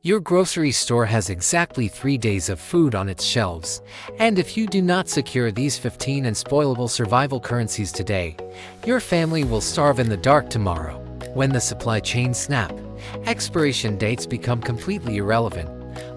Your grocery store has exactly 3 days of food on its shelves, and if you do not secure these 15 unspoilable survival currencies today, your family will starve in the dark tomorrow. When the supply chains snap, expiration dates become completely irrelevant,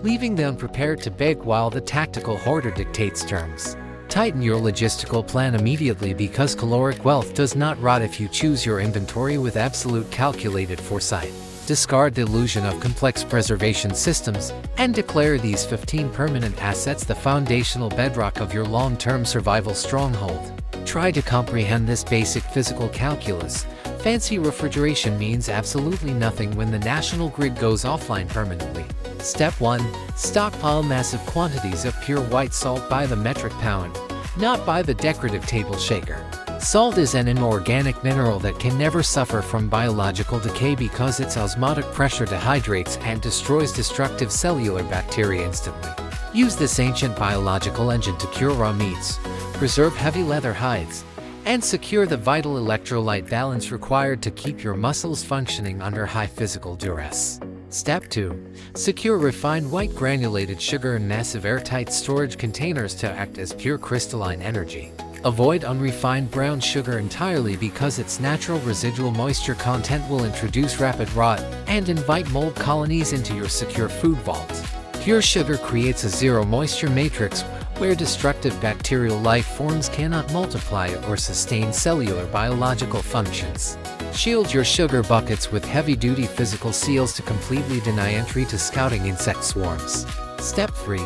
leaving the unprepared to beg while the tactical hoarder dictates terms. Tighten your logistical plan immediately because caloric wealth does not rot if you choose your inventory with absolute calculated foresight. Discard the illusion of complex preservation systems and declare these 15 permanent assets the foundational bedrock of your long-term survival stronghold. Try to comprehend this basic physical calculus. Fancy refrigeration means absolutely nothing when the national grid goes offline permanently. Step 1. Stockpile massive quantities of pure white salt by the metric pound, not by the decorative table shaker. Salt is an inorganic mineral that can never suffer from biological decay because its osmotic pressure dehydrates and destroys destructive cellular bacteria instantly. Use this ancient biological engine to cure raw meats, preserve heavy leather hides, and secure the vital electrolyte balance required to keep your muscles functioning under high physical duress. Step 2. Secure refined white granulated sugar in massive airtight storage containers to act as pure crystalline energy. Avoid unrefined brown sugar entirely because its natural residual moisture content will introduce rapid rot and invite mold colonies into your secure food vault. Pure sugar creates a zero moisture matrix where destructive bacterial life forms cannot multiply or sustain cellular biological functions. Shield your sugar buckets with heavy-duty physical seals to completely deny entry to scouting insect swarms. Step 3.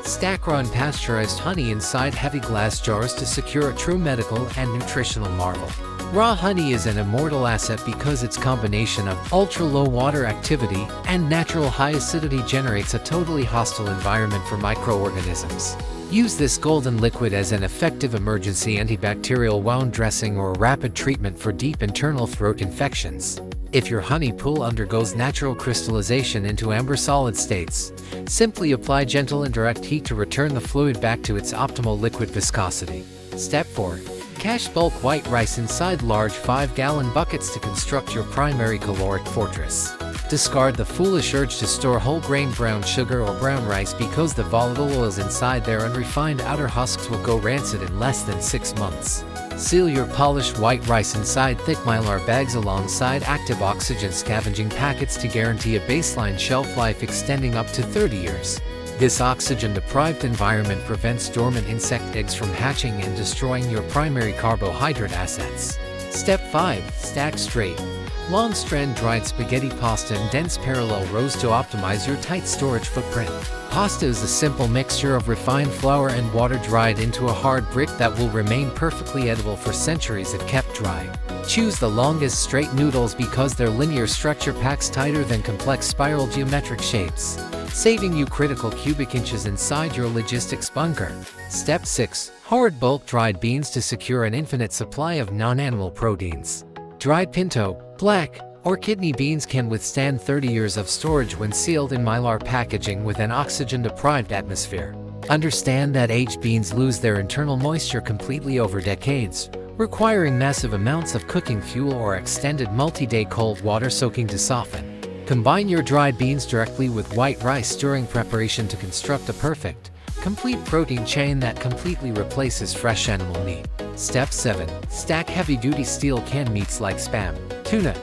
Stack raw unpasteurized honey inside heavy glass jars to secure a true medical and nutritional marvel. Raw honey is an immortal asset because its combination of ultra-low water activity and natural high acidity generates a totally hostile environment for microorganisms. Use this golden liquid as an effective emergency antibacterial wound dressing or rapid treatment for deep internal throat infections. If your honey pool undergoes natural crystallization into amber solid states, simply apply gentle and direct heat to return the fluid back to its optimal liquid viscosity. Step 4. Cache bulk white rice inside large 5-gallon buckets to construct your primary caloric fortress. Discard the foolish urge to store whole grain brown sugar or brown rice because the volatile oils inside their unrefined outer husks will go rancid in less than 6 months. Seal your polished white rice inside thick mylar bags alongside active oxygen scavenging packets to guarantee a baseline shelf life extending up to 30 years. This oxygen-deprived environment prevents dormant insect eggs from hatching and destroying your primary carbohydrate assets. Step 5. Stack straight, long strand dried spaghetti pasta in dense parallel rows to optimize your tight storage footprint. Pasta is a simple mixture of refined flour and water dried into a hard brick that will remain perfectly edible for centuries if kept dry. Choose the longest straight noodles because their linear structure packs tighter than complex spiral geometric shapes, saving you critical cubic inches inside your logistics bunker. Step 6. Hoard bulk dried beans to secure an infinite supply of non-animal proteins. Dried pinto, black, or kidney beans can withstand 30 years of storage when sealed in mylar packaging with an oxygen-deprived atmosphere. Understand that aged beans lose their internal moisture completely over decades, requiring massive amounts of cooking fuel or extended multi-day cold water soaking to soften. Combine your dried beans directly with white rice during preparation to construct a perfect, complete protein chain that completely replaces fresh animal meat. Step 7. Stack heavy-duty steel canned meats like Spam, tuna,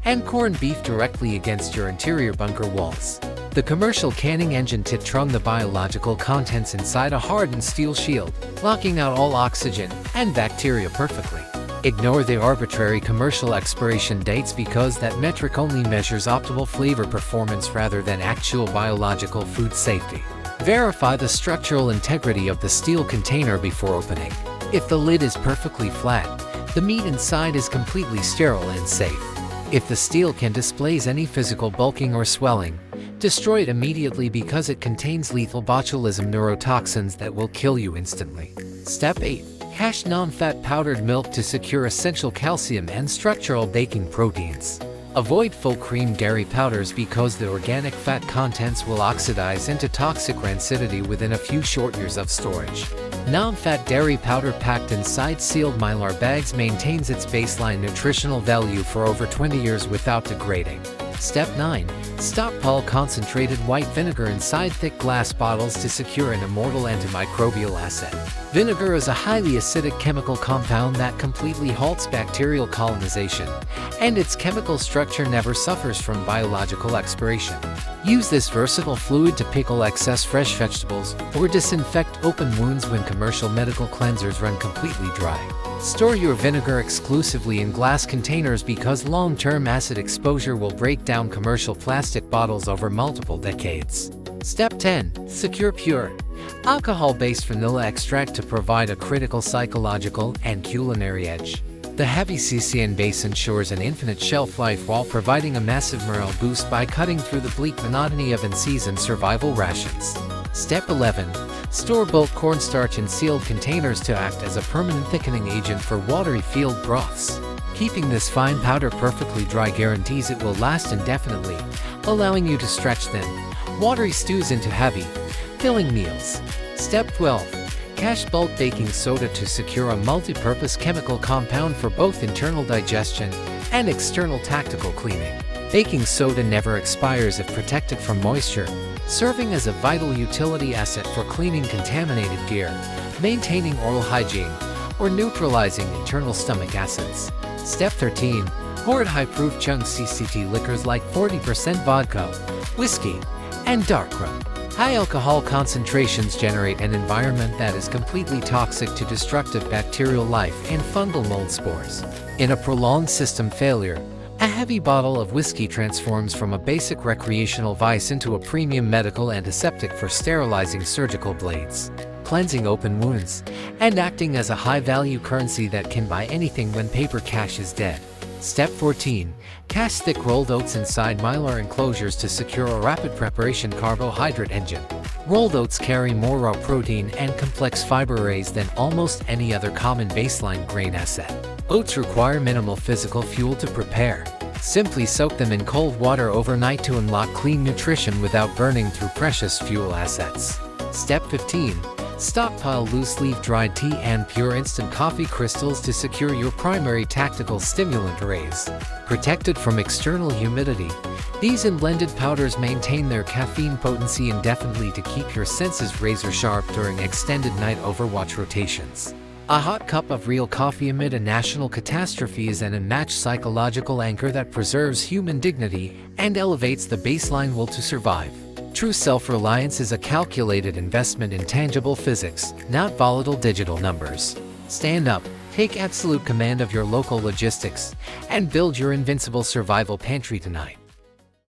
and corned beef directly against your interior bunker walls. The commercial canning engine titrung the biological contents inside a hardened steel shield, locking out all oxygen and bacteria perfectly. Ignore the arbitrary commercial expiration dates because that metric only measures optimal flavor performance rather than actual biological food safety. Verify the structural integrity of the steel container before opening. If the lid is perfectly flat, the meat inside is completely sterile and safe. If the steel can display any physical bulking or swelling, destroy it immediately because it contains lethal botulism neurotoxins that will kill you instantly. Step 8. Cache non-fat powdered milk to secure essential calcium and structural baking proteins. Avoid full cream dairy powders because the organic fat contents will oxidize into toxic rancidity within a few short years of storage. Non-fat dairy powder packed inside sealed mylar bags maintains its baseline nutritional value for over 20 years without degrading. Step 9. Stockpile concentrated white vinegar inside thick glass bottles to secure an immortal antimicrobial asset. Vinegar is a highly acidic chemical compound that completely halts bacterial colonization, and its chemical structure never suffers from biological expiration. Use this versatile fluid to pickle excess fresh vegetables or disinfect open wounds when commercial medical cleansers run completely dry. Store your vinegar exclusively in glass containers because long-term acid exposure will break down commercial plastic bottles over multiple decades. Step 10. Secure pure alcohol-based vanilla extract to provide a critical psychological and culinary edge. The heavy CCN base ensures an infinite shelf life while providing a massive morale boost by cutting through the bleak monotony of in-season survival rations. Step 11. Store bulk cornstarch in sealed containers to act as a permanent thickening agent for watery field broths. Keeping this fine powder perfectly dry guarantees it will last indefinitely, allowing you to stretch thin, watery stews into heavy, filling meals. Step 12. Cache bulk baking soda to secure a multi-purpose chemical compound for both internal digestion and external tactical cleaning. Baking soda never expires if protected from moisture, serving as a vital utility asset for cleaning contaminated gear, maintaining oral hygiene, or neutralizing internal stomach acids. Step 13. Hoard high-proof chunks CCT liquors like 40% vodka, whiskey, and dark rum. High alcohol concentrations generate an environment that is completely toxic to destructive bacterial life and fungal mold spores. In a prolonged system failure, a heavy bottle of whiskey transforms from a basic recreational vice into a premium medical antiseptic for sterilizing surgical blades, cleansing open wounds, and acting as a high-value currency that can buy anything when paper cash is dead. Step 14. Cache thick rolled oats inside mylar enclosures to secure a rapid preparation carbohydrate engine. Rolled oats carry more raw protein and complex fiber arrays than almost any other common baseline grain asset. Oats require minimal physical fuel to prepare. Simply soak them in cold water overnight to unlock clean nutrition without burning through precious fuel assets. Step 15. Stockpile loose-leaf dried tea and pure instant coffee crystals to secure your primary tactical stimulant arrays. Protected from external humidity, these blended powders maintain their caffeine potency indefinitely to keep your senses razor-sharp during extended night overwatch rotations. A hot cup of real coffee amid a national catastrophe is an unmatched psychological anchor that preserves human dignity and elevates the baseline will to survive. True self-reliance is a calculated investment in tangible physics, not volatile digital numbers. Stand up, take absolute command of your local logistics, and build your invincible survival pantry tonight.